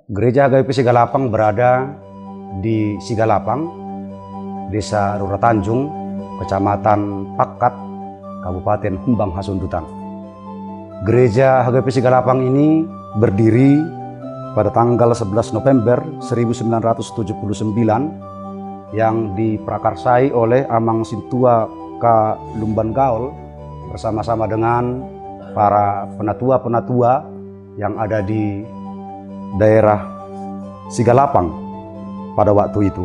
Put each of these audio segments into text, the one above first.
Gereja HKBP Sigalapang berada di Sigalapang, Desa Rura Tanjung, Kecamatan Pakat, Kabupaten Humbang Hasundutan. Gereja HKBP Sigalapang ini berdiri pada tanggal 11 November 1979 yang diprakarsai oleh Amang Sintua Ka Lumban Gaul bersama-sama dengan para penatua-penatua yang ada di daerah Sigalapang pada waktu itu.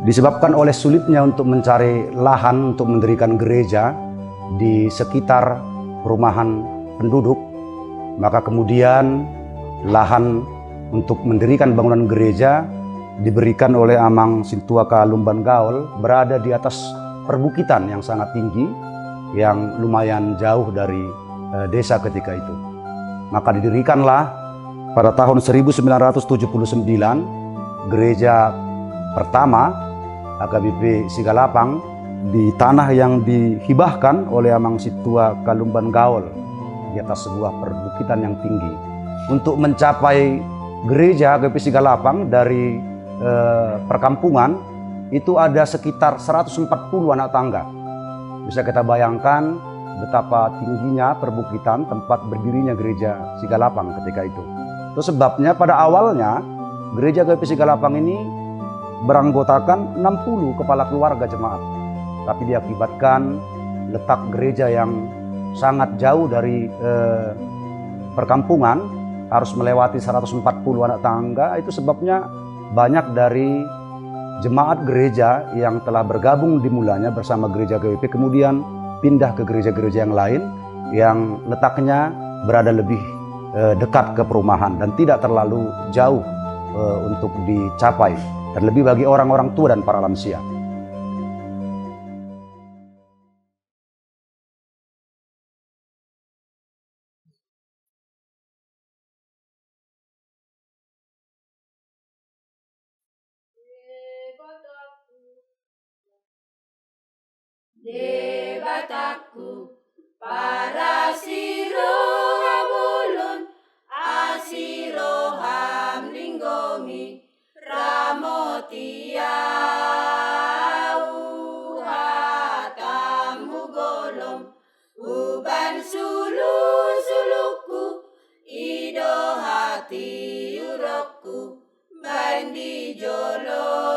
Disebabkan oleh sulitnya untuk mencari lahan untuk mendirikan gereja di sekitar perumahan penduduk, maka kemudian lahan untuk mendirikan bangunan gereja diberikan oleh Amang Sintua Ka Lumban Gaul berada di atas perbukitan yang sangat tinggi yang lumayan jauh dari desa ketika itu. Maka didirikanlah pada tahun 1979 gereja pertama HKBP Sigalapang di tanah yang dihibahkan oleh Amang Sintua Ka Lumban Gaul di atas sebuah perbukitan yang tinggi. Untuk mencapai gereja HKBP Sigalapang dari perkampungan itu ada sekitar 140 anak tangga. Bisa kita bayangkan betapa tingginya perbukitan tempat berdirinya gereja Sigalapang ketika itu. Itu sebabnya pada awalnya gereja HKBP Sigalapang ini beranggotakan 60 kepala keluarga jemaat. Tapi diakibatkan letak gereja yang sangat jauh dari perkampungan, harus melewati 140 anak tangga, itu sebabnya banyak dari jemaat gereja yang telah bergabung dimulanya bersama gereja HKBP kemudian pindah ke gereja-gereja yang lain yang letaknya berada lebih dekat ke perumahan dan tidak terlalu jauh untuk dicapai, terlebih bagi orang-orang tua dan para lansia. Debataku para siroham ulun asiroham linggomi ramotiau hatam hugolom uban suluku ido hati urokku bandi jolomu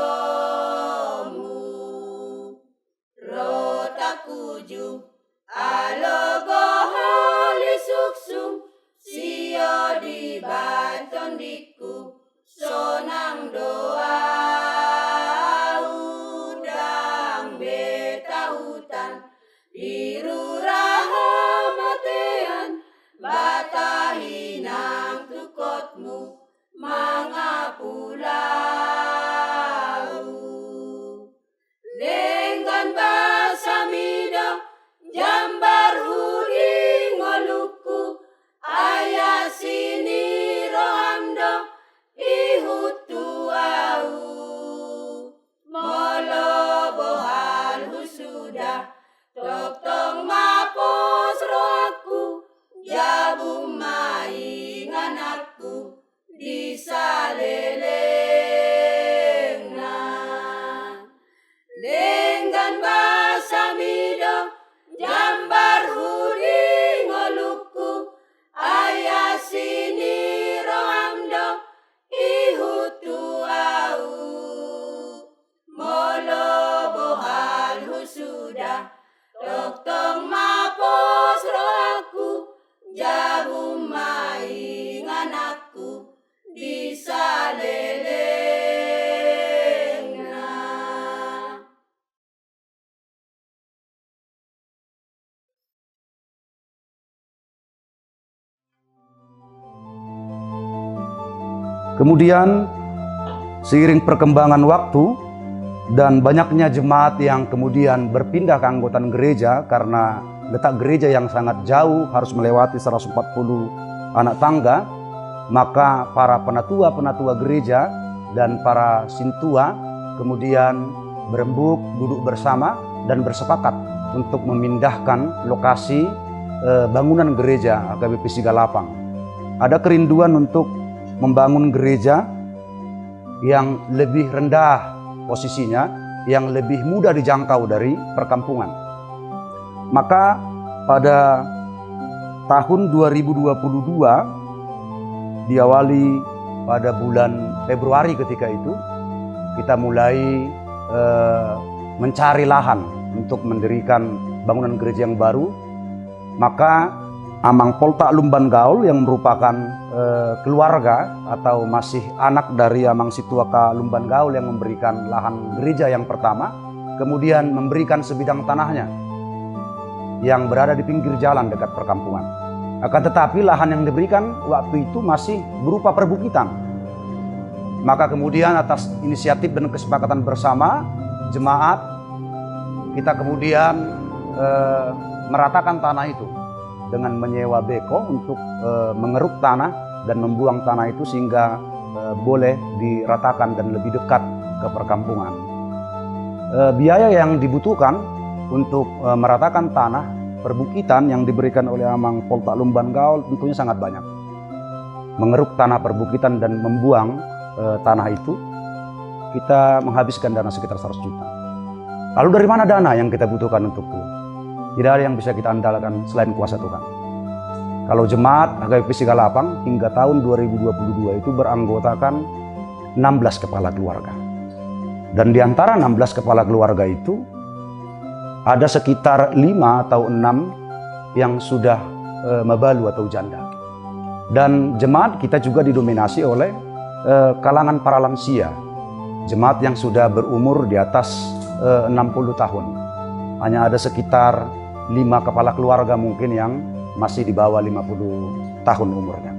rotakuju alogo holi suksum sio di batondiku sonang doa udang beta hutan dirurahamatean batahinang tukotmu mangapulau dengan bahasa mida jambar hudi ngoluku ayah sini rohamdo ihutu au molo bohal husuda toktong mapos rohaku jabu mai nganakku disalelengna dengan bahasa mido jambar hudi ngoluku ayah sini rohamdo ihutu au molo bohal husuda toktong mapos rohaku jabu mai nganakku disalelengna. Kemudian seiring perkembangan waktu dan banyaknya jemaat yang kemudian berpindah ke anggotaan gereja karena letak gereja yang sangat jauh harus melewati 140 anak tangga, maka para penatua-penatua gereja dan para sintua kemudian berembuk, duduk bersama dan bersepakat untuk memindahkan lokasi bangunan gereja HKBP Sigalapang. Ada kerinduan untuk membangun gereja yang lebih rendah posisinya, yang lebih mudah dijangkau dari perkampungan. Maka pada tahun 2022 diawali pada bulan Februari ketika itu kita mulai mencari lahan untuk mendirikan bangunan gereja yang baru. Maka Amang Poltak Lumban Gaul yang merupakan keluarga atau masih anak dari Amang Situaka Lumban Gaul yang memberikan lahan gereja yang pertama, kemudian memberikan sebidang tanahnya yang berada di pinggir jalan dekat perkampungan. Akan tetapi lahan yang diberikan waktu itu masih berupa perbukitan. Maka kemudian atas inisiatif dan kesepakatan bersama jemaat, kita kemudian meratakan tanah itu dengan menyewa beko untuk mengeruk tanah dan membuang tanah itu sehingga boleh diratakan dan lebih dekat ke perkampungan. Biaya yang dibutuhkan untuk meratakan tanah perbukitan yang diberikan oleh Amang Poltak Lumban Gaul tentunya sangat banyak. Mengeruk tanah perbukitan dan membuang tanah itu, kita menghabiskan dana sekitar 100 juta. Lalu dari mana dana yang kita butuhkan untuk itu? Tidak ada yang bisa kita andalkan selain kuasa Tuhan. Kalau jemaat HKBP Sigalapang hingga tahun 2022 itu beranggotakan 16 kepala keluarga. Dan di antara 16 kepala keluarga itu ada sekitar 5 atau 6 yang sudah mabalu atau janda. Dan jemaat kita juga didominasi oleh kalangan para lansia. Jemaat yang sudah berumur di atas 60 tahun. Hanya ada sekitar 5 kepala keluarga mungkin yang masih di bawah 50 tahun umurnya.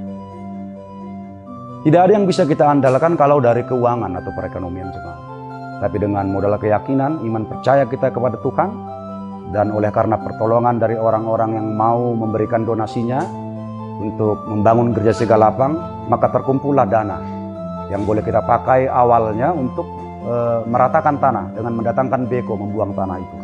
Tidak ada yang bisa kita andalkan kalau dari keuangan atau perekonomian jemaat. Tapi dengan modal keyakinan, iman percaya kita kepada Tuhan, dan oleh karena pertolongan dari orang-orang yang mau memberikan donasinya untuk membangun gereja Sigalapang, maka terkumpullah dana yang boleh kita pakai awalnya untuk meratakan tanah dengan mendatangkan beko membuang tanah itu.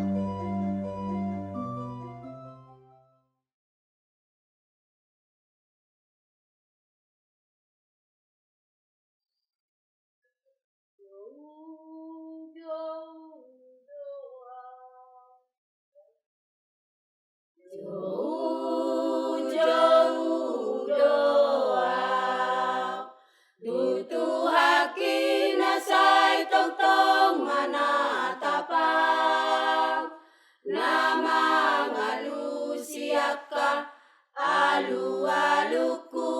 Jauh doa, tutu haki nasai tong mana tapang, nama ngalu siaka alu-aluku,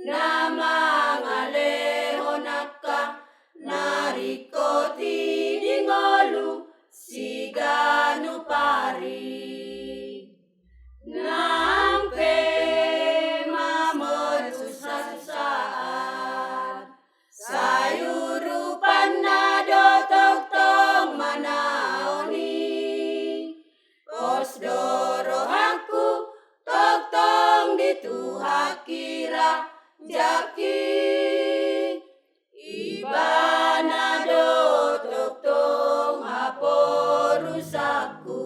nama ngalehonaka narikoti dingolu siganu pari. Nampe mamot susah-susahan, sayurupan nado tong manaoni, pos dorohaku tong dituhakira jaki, ibana do tong haporusaku.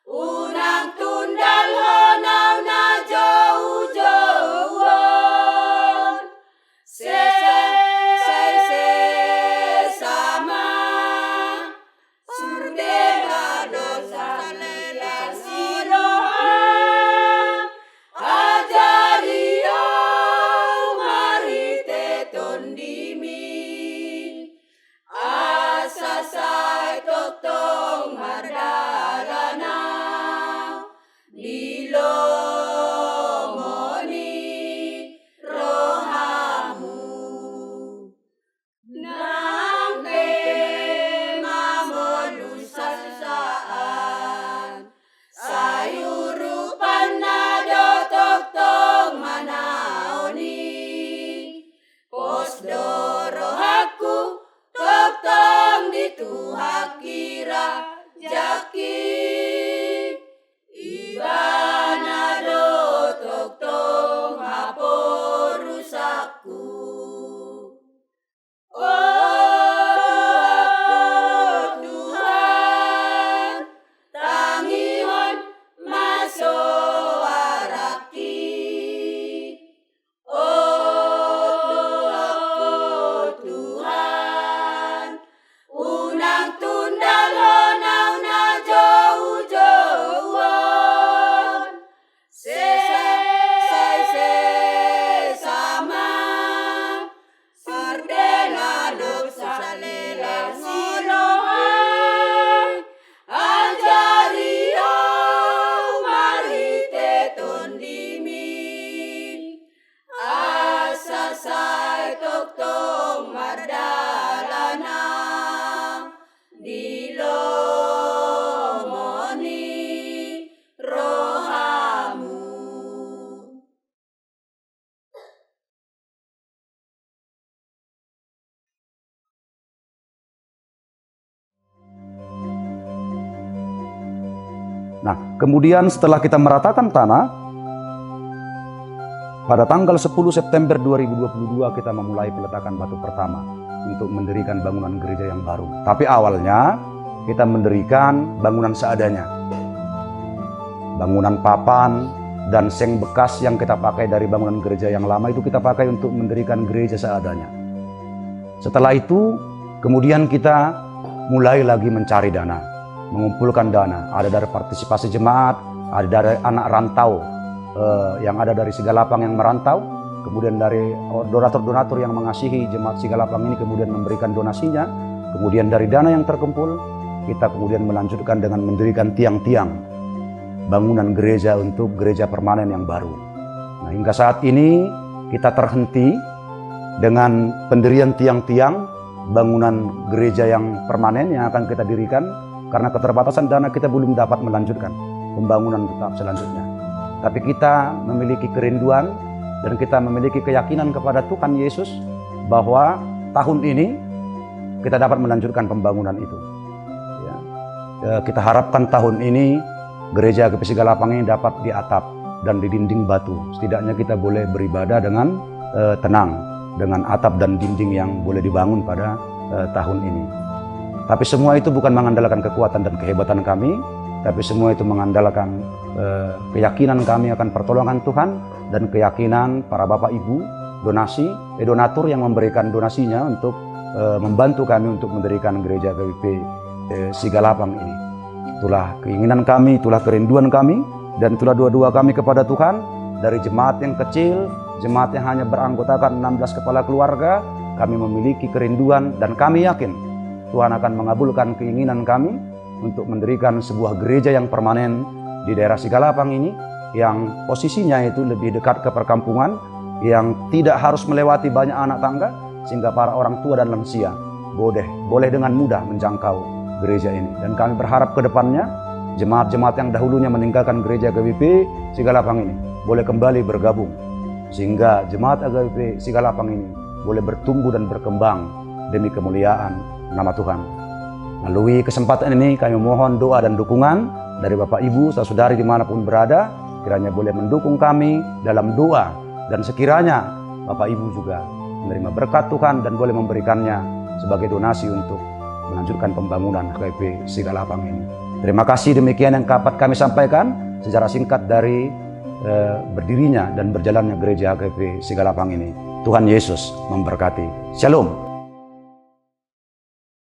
Unang tundal ho now Nah, kemudian setelah kita meratakan tanah, pada tanggal 10 September 2022 kita memulai peletakan batu pertama untuk mendirikan bangunan gereja yang baru. Tapi awalnya kita mendirikan bangunan seadanya. Bangunan papan dan seng bekas yang kita pakai dari bangunan gereja yang lama itu kita pakai untuk mendirikan gereja seadanya. Setelah itu, kemudian kita mulai lagi mencari dana, mengumpulkan dana. Ada dari partisipasi jemaat, ada dari anak rantau yang ada dari Sigalapang yang merantau, kemudian dari donatur-donatur yang mengasihi jemaat Sigalapang ini kemudian memberikan donasinya. Kemudian dari dana yang terkumpul, kita kemudian melanjutkan dengan mendirikan tiang-tiang bangunan gereja untuk gereja permanen yang baru. Nah, hingga saat ini kita terhenti dengan pendirian tiang-tiang bangunan gereja yang permanen yang akan kita dirikan karena keterbatasan dana kita belum dapat melanjutkan pembangunan tahap selanjutnya. Tapi kita memiliki kerinduan dan kita memiliki keyakinan kepada Tuhan Yesus bahwa tahun ini kita dapat melanjutkan pembangunan itu. Ya. Kita harapkan tahun ini gereja GP Sigalapang ini dapat diatap dan di dinding batu. Setidaknya kita boleh beribadah dengan tenang, dengan atap dan dinding yang boleh dibangun pada tahun ini. Tapi semua itu bukan mengandalkan kekuatan dan kehebatan kami, tapi semua itu mengandalkan keyakinan kami akan pertolongan Tuhan dan keyakinan para Bapak Ibu donatur yang memberikan donasinya untuk membantu kami untuk mendirikan gereja GP Sigalapang ini. Itulah keinginan kami, itulah kerinduan kami, dan itulah doa-doa kami kepada Tuhan. Dari jemaat yang kecil, jemaat yang hanya beranggotakan 16 kepala keluarga, kami memiliki kerinduan dan kami yakin Tuhan akan mengabulkan keinginan kami untuk mendirikan sebuah gereja yang permanen di daerah Sigalapang ini, yang posisinya itu lebih dekat ke perkampungan, yang tidak harus melewati banyak anak tangga, sehingga para orang tua dan lansia boleh dengan mudah menjangkau gereja ini. Dan kami berharap ke depannya jemaat-jemaat yang dahulunya meninggalkan gereja GWP Sigalapang ini boleh kembali bergabung, sehingga jemaat GWP Sigalapang ini boleh bertumbuh dan berkembang demi kemuliaan nama Tuhan. Melalui kesempatan ini kami mohon doa dan dukungan dari Bapak Ibu, saudari dimanapun berada, kiranya boleh mendukung kami dalam doa, dan sekiranya Bapak Ibu juga menerima berkat Tuhan dan boleh memberikannya sebagai donasi untuk melanjutkan pembangunan GWP Sigalapang ini. Terima kasih, demikian yang dapat kami sampaikan secara singkat dari berdirinya dan berjalannya gereja GWP Sigalapang ini. Tuhan Yesus memberkati. Shalom.